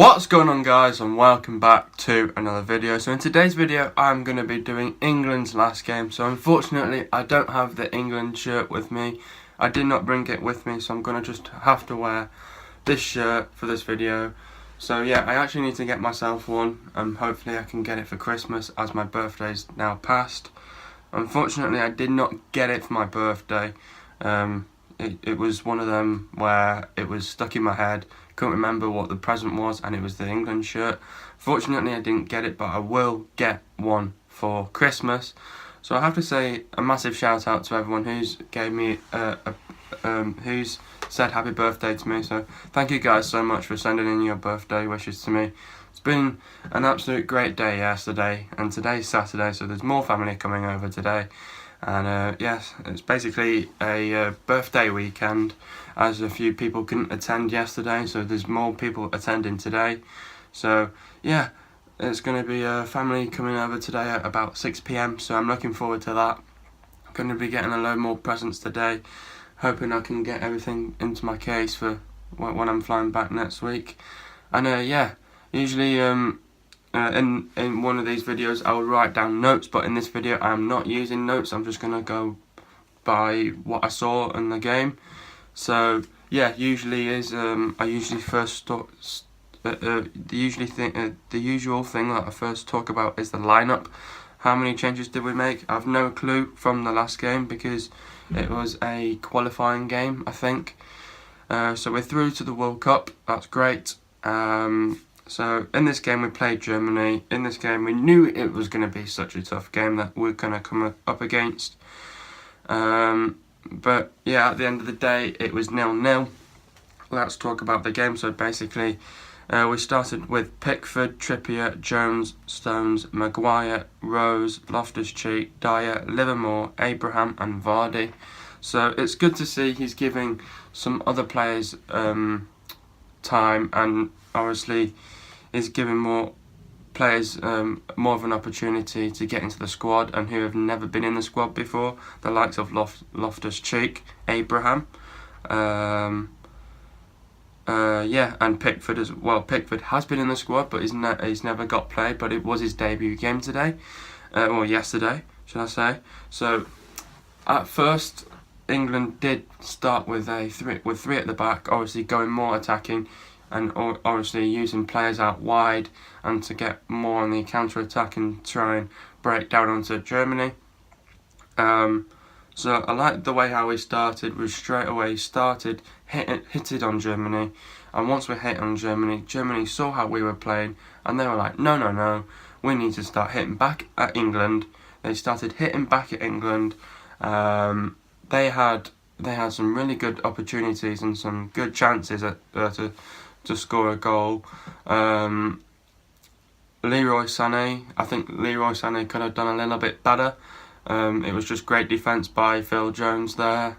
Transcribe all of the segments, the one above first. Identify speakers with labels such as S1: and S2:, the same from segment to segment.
S1: What's going on, guys, and welcome back to another video. So in today's video I'm going to be doing England's last game. So unfortunately I don't have the England shirt with me. I did not bring it with me, so I'm going to just have to wear this shirt for this video. So yeah, I actually need to get myself one, and hopefully I can get it for Christmas as my birthday's now passed. Unfortunately I did not get it for my birthday. It was one of them where it was stuck in my head, couldn't remember what the present was, and it was the England shirt. Fortunately I didn't get it, but I will get one for Christmas. So I have to say a massive shout out to everyone who's gave me who's said happy birthday to me. So thank you guys so much for sending in your birthday wishes to me. It's been an absolute great day yesterday, and today's Saturday, so there's more family coming over today. And yes, it's basically a birthday weekend, as a few people couldn't attend yesterday, so there's more people attending today. So yeah, it's going to be a family coming over today at about 6 PM, so I'm looking forward to that. I'm going to be getting a load more presents today, hoping I can get everything into my case for when I'm flying back next week. And yeah, usually in one of these videos I will write down notes, but in this video I am not using notes. I'm just going to go by what I saw in the game. So yeah, usually is I usually first the usual thing that I first talk about is the lineup. How many changes did we make? I've no clue from the last game because it was a qualifying game, I think. So we're through to the World Cup. That's great. So in this game we played Germany. In this game we knew it was going to be such a tough game that we're going to come up against. But yeah, at the end of the day it was 0-0. Let's talk about the game. So basically we started with Pickford, Trippier, Jones, Stones, Maguire, Rose, Loftus-Cheek, Dyer, Livermore, Abraham and Vardy. So it's good to see he's giving some other players time, and obviously is giving more players more of an opportunity to get into the squad, and who have never been in the squad before, the likes of Loftus-Cheek, Abraham, yeah, and Pickford as well. Pickford has been in the squad, but he's never got played, but it was his debut game today, or yesterday, should I say. So at first England did start with three at the back, obviously going more attacking, and obviously using players out wide and to get more on the counter-attack and try and break down onto Germany. So I liked the way how we started. We straight away started hitting on Germany, and once we hit on Germany, Germany saw how we were playing, and they were like, no, we need to start hitting back at England. They started hitting back at England. They had some really good opportunities and some good chances to score a goal. Leroy Sané, I think Leroy Sané could have done a little bit better. It was just great defence by Phil Jones there.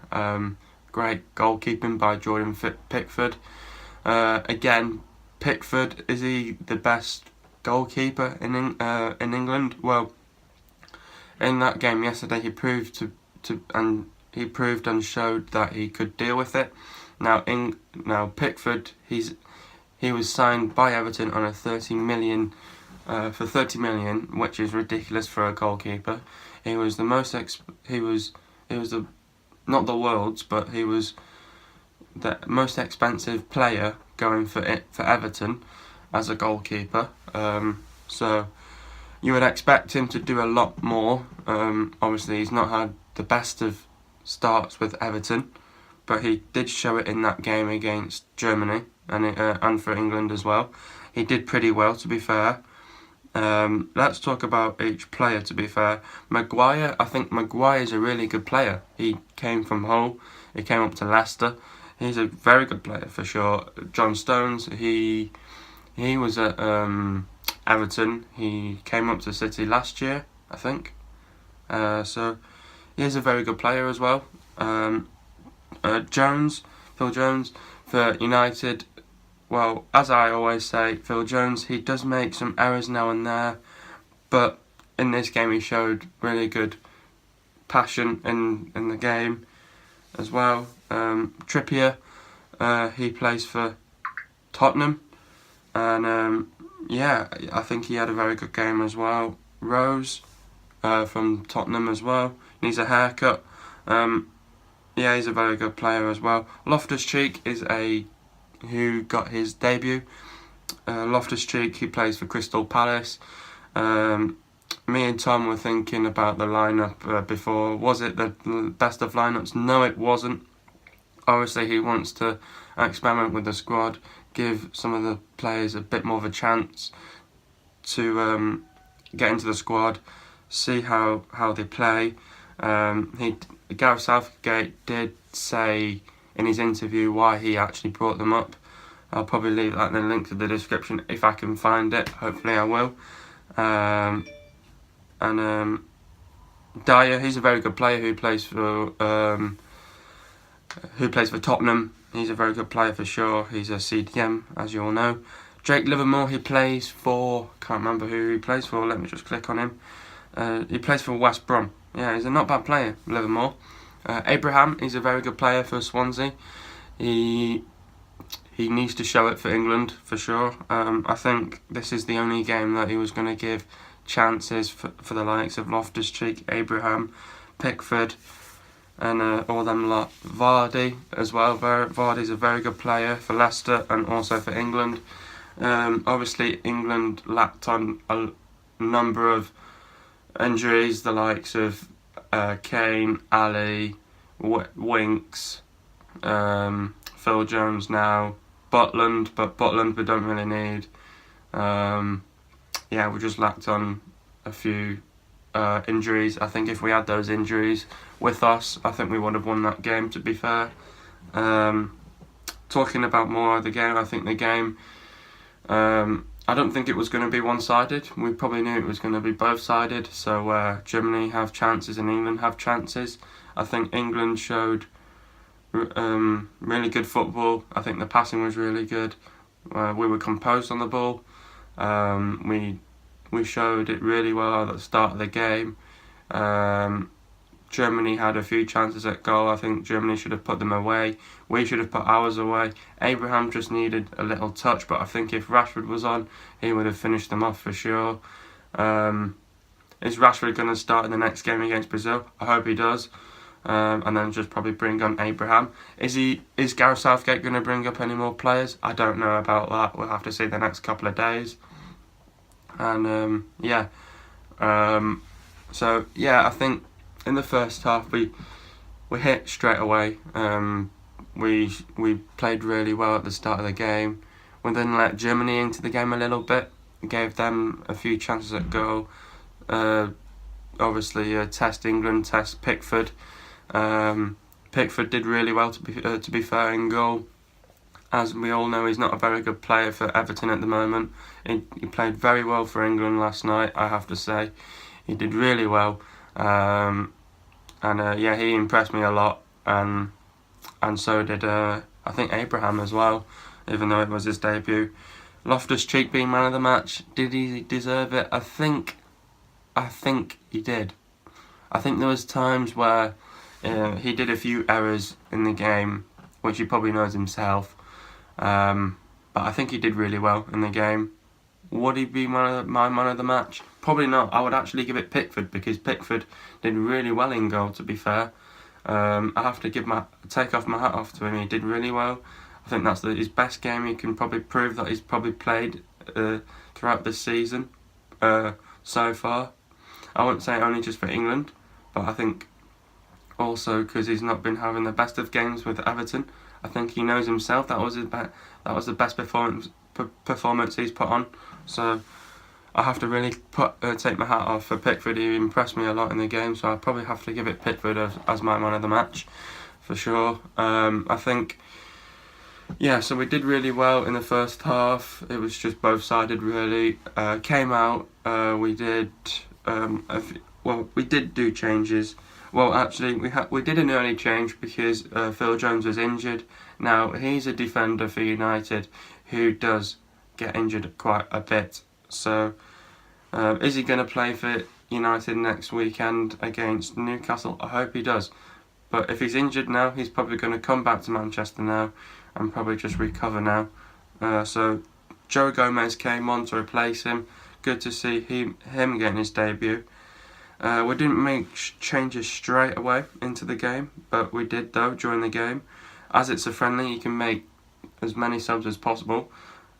S1: Great goalkeeping by Jordan Pickford. Again, Pickford, is he the best goalkeeper in England? Well, in that game yesterday he proved and showed that he could deal with it. Now Pickford, he was signed by Everton on a 30 million, which is ridiculous for a goalkeeper. He was the most not the world's, but he was the most expensive player going for Everton as a goalkeeper. So you would expect him to do a lot more. Obviously he's not had the best of starts with Everton, but he did show it in that game against Germany, and for England as well. He did pretty well, to be fair. Let's talk about each player, to be fair. Maguire, I think Maguire is a really good player. He came from Hull, he came up to Leicester. He's a very good player for sure. John Stones, he was at Everton. He came up to City last year, I think. So he's a very good player as well. Phil Jones for United. Well, as I always say, Phil Jones, he does make some errors now and there, but in this game he showed really good passion in the game as well. Trippier, he plays for Tottenham. And yeah, I think he had a very good game as well. Rose from Tottenham as well, needs a haircut. Yeah, he's a very good player as well. Loftus-Cheek is who got his debut. Loftus-Cheek, he plays for Crystal Palace. Me and Tom were thinking about the lineup before. Was it the best of lineups? No, it wasn't. Obviously, he wants to experiment with the squad, give some of the players a bit more of a chance to get into the squad, see how they play. Gareth Southgate did say in his interview why he actually brought them up. I'll probably leave that in the link to the description if I can find it. Hopefully I will. Dyer, he's a very good player who plays for Tottenham. He's a very good player for sure. He's a CDM, as you all know. Jake Livermore, he plays for, can't remember who he plays for, let me just click on him. He plays for West Brom. Yeah, he's a not bad player, Livermore. Abraham, he's a very good player for Swansea. He needs to show it for England, for sure. I think this is the only game that he was going to give chances for the likes of Loftus-Cheek, Abraham, Pickford, and all them lot. Vardy as well. Vardy's a very good player for Leicester and also for England. Obviously, England lacked on a number of injuries, the likes of Kane, Ali, Winks, Phil Jones now, Butland, but Butland we don't really need. Yeah, we just lacked on a few injuries. I think if we had those injuries with us, I think we would have won that game, to be fair. Talking about more of the game, I think the game, I don't think it was going to be one-sided. We probably knew it was going to be both-sided. So Germany have chances and England have chances. I think England showed really good football. I think the passing was really good. We were composed on the ball. We showed it really well at the start of the game. Germany had a few chances at goal. I think Germany should have put them away. We should have put ours away. Abraham just needed a little touch, but I think if Rashford was on, he would have finished them off for sure. Is Rashford going to start in the next game against Brazil? I hope he does. And then just probably bring on Abraham. Is Gareth Southgate going to bring up any more players? I don't know about that. We'll have to see the next couple of days. And yeah. So yeah, I think in the first half we hit straight away. We played really well at the start of the game. We then let Germany into the game a little bit. Gave them a few chances at goal. Obviously, test England, test Pickford. Pickford did really well to be fair in goal. As we all know, he's not a very good player for Everton at the moment. He played very well for England last night, I have to say. He did really well. Yeah, he impressed me a lot. And so did, I think, Abraham as well, even though it was his debut. Loftus-Cheek being man of the match, did he deserve it? I think he did. I think there was times where he did a few errors in the game, which he probably knows himself. But I think he did really well in the game. Would he be my man of the match? Probably not. I would actually give it Pickford, because Pickford did really well in goal, to be fair. I have to take off my hat off to him. He did really well. I think that's his best game. He can probably prove that he's probably played throughout this season so far. I wouldn't say only just for England, but I think also because he's not been having the best of games with Everton. I think he knows himself that was the best performance he's put on. So I have to really take my hat off for Pickford. He impressed me a lot in the game, so I probably have to give it Pickford as my man of the match for sure. I think, yeah, so we did really well in the first half. It was just both-sided really. Came out, we did do changes. Well, actually, we did an early change because Phil Jones was injured. Now, he's a defender for United who does get injured quite a bit. So, is he going to play for United next weekend against Newcastle? I hope he does. But if he's injured now, he's probably going to come back to Manchester now and probably just recover now. So, Joe Gomez came on to replace him. Good to see him getting his debut. We didn't make changes straight away into the game, but we did though during the game. As it's a friendly, you can make as many subs as possible.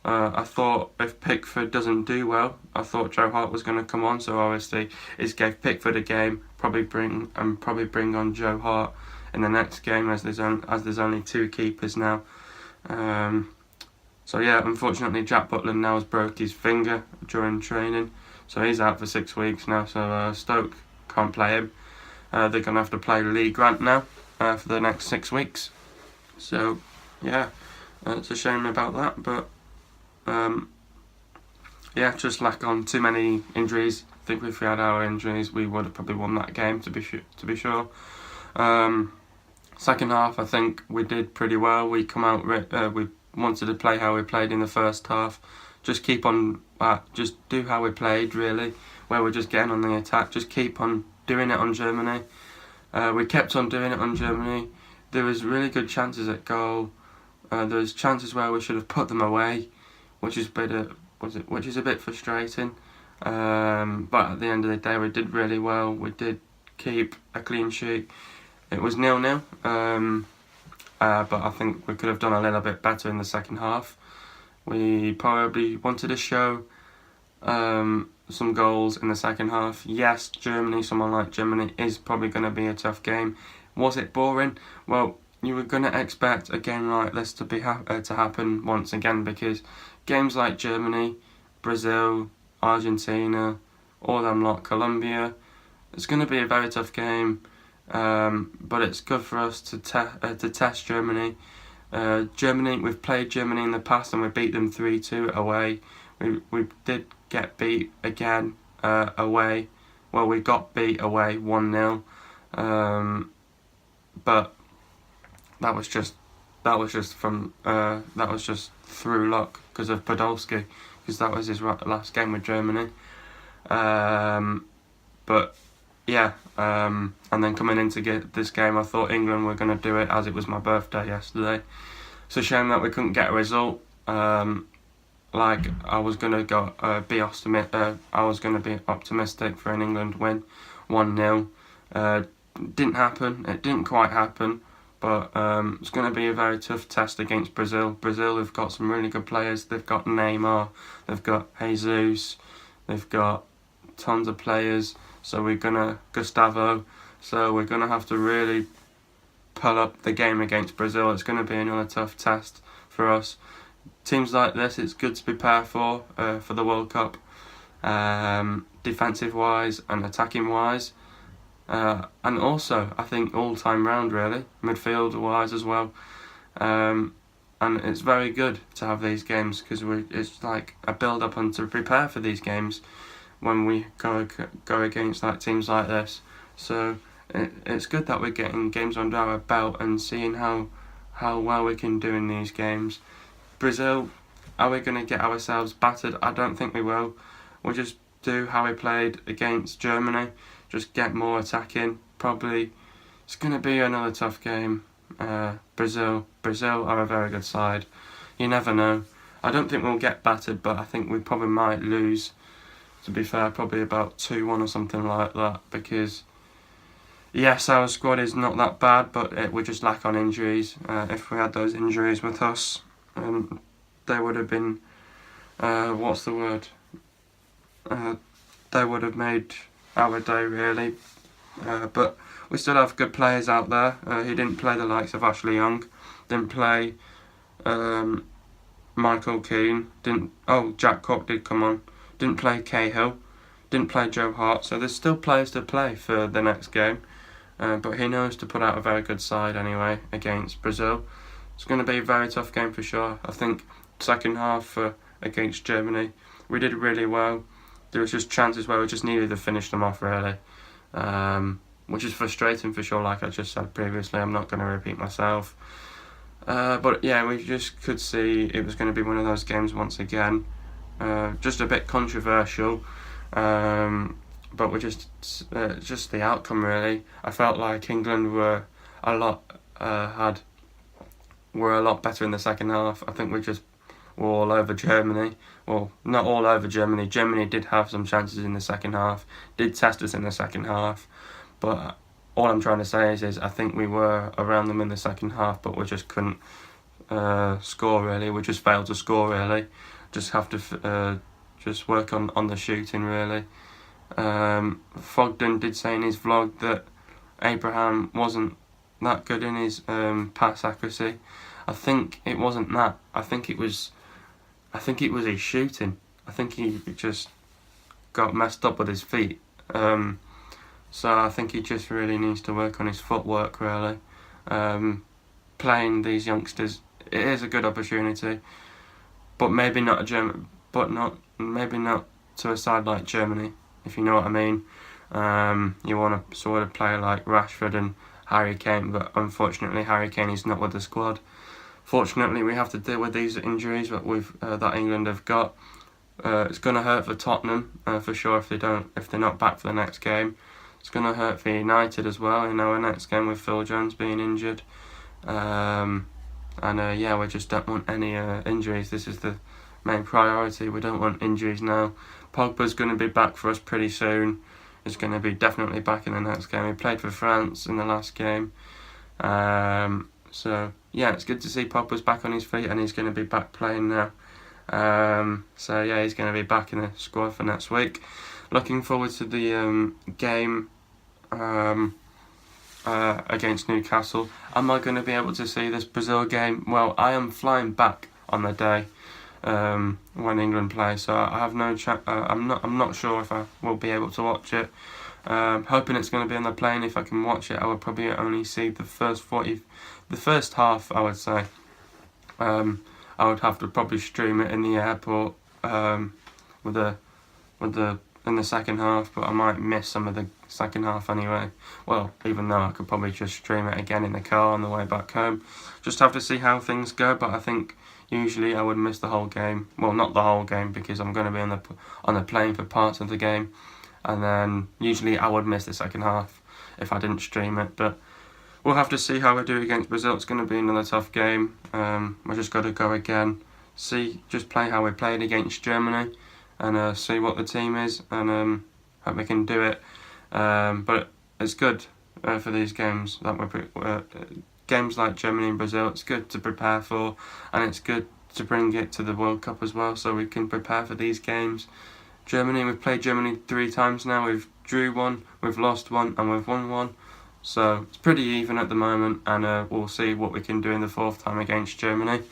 S1: I thought if Pickford doesn't do well, I thought Joe Hart was going to come on, so obviously it gave Pickford a game. Probably bring on Joe Hart in the next game, as there's only 2 keepers now. So yeah, unfortunately Jack Butland now has broke his finger during training, so he's out for 6 weeks now. So Stoke can't play him. They're going to have to play Lee Grant now for the next 6 weeks. So yeah, it's a shame about that, but yeah, just lack on too many injuries. I think if we had our injuries, we would have probably won that game, to be sure. Second half, I think we did pretty well. We come out, we wanted to play how we played in the first half. Just keep on, just do how we played really, where we're just getting on the attack. Just keep on doing it on Germany. We kept on doing it on Germany. There was really good chances at goal. There was chances where we should have put them away, which is a bit frustrating. But at the end of the day, we did really well. We did keep a clean sheet. It was 0-0, but I think we could have done a little bit better in the second half. We probably wanted to show some goals in the second half. Yes, someone like Germany is probably going to be a tough game. Was it boring? Well, you were going to expect a game like this to happen once again, because games like Germany, Brazil, Argentina, all them lot, Colombia, it's going to be a very tough game. But it's good for us to test Germany. We've played Germany in the past and we beat them 3-2 away. We did get beat again away. Well, we got beat away 1-0. But that was just through luck because of Podolski, because that was his last game with Germany. But yeah, and then coming into this game, I thought England were going to do it, as it was my birthday yesterday. It's a shame that we couldn't get a result. Like I was going to be optimistic for an England win, 1-0. Didn't happen. It didn't quite happen. But it's going to be a very tough test against Brazil. Brazil have got some really good players. They've got Neymar, they've got Jesus, they've got tons of players. So Gustavo. So we're going to have to really pull up the game against Brazil. It's going to be another tough test for us. Teams like this, it's good to prepare for the World Cup, defensive wise and attacking wise. And also, I think all time round really, midfield wise as well. And it's very good to have these games, because it's like a build up and to prepare for these games when we go against like teams like this. So it's good that we're getting games under our belt and seeing how well we can do in these games. Brazil, are we going to get ourselves battered? I don't think we will. We'll just do how we played against Germany. Just get more attacking. Probably it's going to be another tough game. Brazil are a very good side. You never know. I don't think we'll get battered, but I think we probably might lose. To be fair, probably about 2-1 or something like that, because yes, our squad is not that bad, but we just lack on injuries. If we had those injuries with us, they would have been what's the word? They would have made our day really, but we still have good players out there. He didn't play the likes of Ashley Young, didn't play Michael Keane, Jack Cook did come on, didn't play Cahill, didn't play Joe Hart, so there's still players to play for the next game, but he knows to put out a very good side anyway against Brazil. It's going to be a very tough game for sure. I think second half against Germany, we did really well. There was just chances where we just needed to finish them off really, which is frustrating for sure, like I just said previously. I'm not going to repeat myself. But yeah, we just could see it was going to be one of those games once again. Just a bit controversial, but we're just the outcome really. I felt like England were a lot better in the second half. I think we just were all over Germany. Well, not all over Germany. Germany did have some chances in the second half, did test us in the second half, but all I'm trying to say is I think we were around them in the second half, but we just couldn't score really. We just failed to score really. Just have to just work on the shooting really. Fogden did say in his vlog that Abraham wasn't that good in his pass accuracy. I think it wasn't that. I think it was his shooting. I think he just got messed up with his feet. So I think he just really needs to work on his footwork really. Playing these youngsters, it is a good opportunity, but maybe not maybe not to a side like Germany, if you know what I mean. You want to sort of play like Rashford and Harry Kane, but unfortunately Harry Kane is not with the squad. Fortunately, we have to deal with these injuries that England have got. It's going to hurt for Tottenham for sure if they're not back for the next game. It's going to hurt for United as well in our next game with Phil Jones being injured. Yeah, we just don't want any injuries. This is the main priority. We don't want injuries now. Pogba's going to be back for us pretty soon. He's going to be definitely back in the next game. He played for France in the last game. So yeah, it's good to see Pogba's back on his feet and he's going to be back playing now. So yeah, he's going to be back in the squad for next week. Looking forward to the game against Newcastle. Am I going to be able to see this Brazil game? Well, I am flying back on the day when England play, so I have no I'm not sure if I will be able to watch it. Hoping it's going to be on the plane. If I can watch it, I would probably only see the first half. I would say I would have to probably stream it in the airport in the second half, but I might miss some of the second half anyway. Well, even though I could probably just stream it again in the car on the way back home. Just have to see how things go, but I think usually I would miss the whole game. Well, not the whole game because I'm going to be on the plane for parts of the game, and then usually I would miss the second half if I didn't stream it. But we'll have to see how we do against Brazil. It's going to be another tough game. We just got to go again, just play how we played against Germany, and see what the team is, and hope we can do it. But it's good for these games that games like Germany and Brazil. It's good to prepare for, and it's good to bring it to the World Cup as well, so we can prepare for these games. We've played Germany 3 times now. We've drew 1, we've lost 1, and we've won 1. So it's pretty even at the moment, and we'll see what we can do in the 4th time against Germany.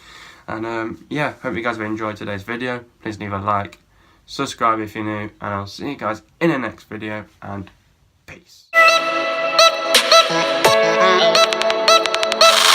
S1: And yeah, hope you guys have enjoyed today's video. Please leave a like, subscribe if you're new, and I'll see you guys in the next video, and peace.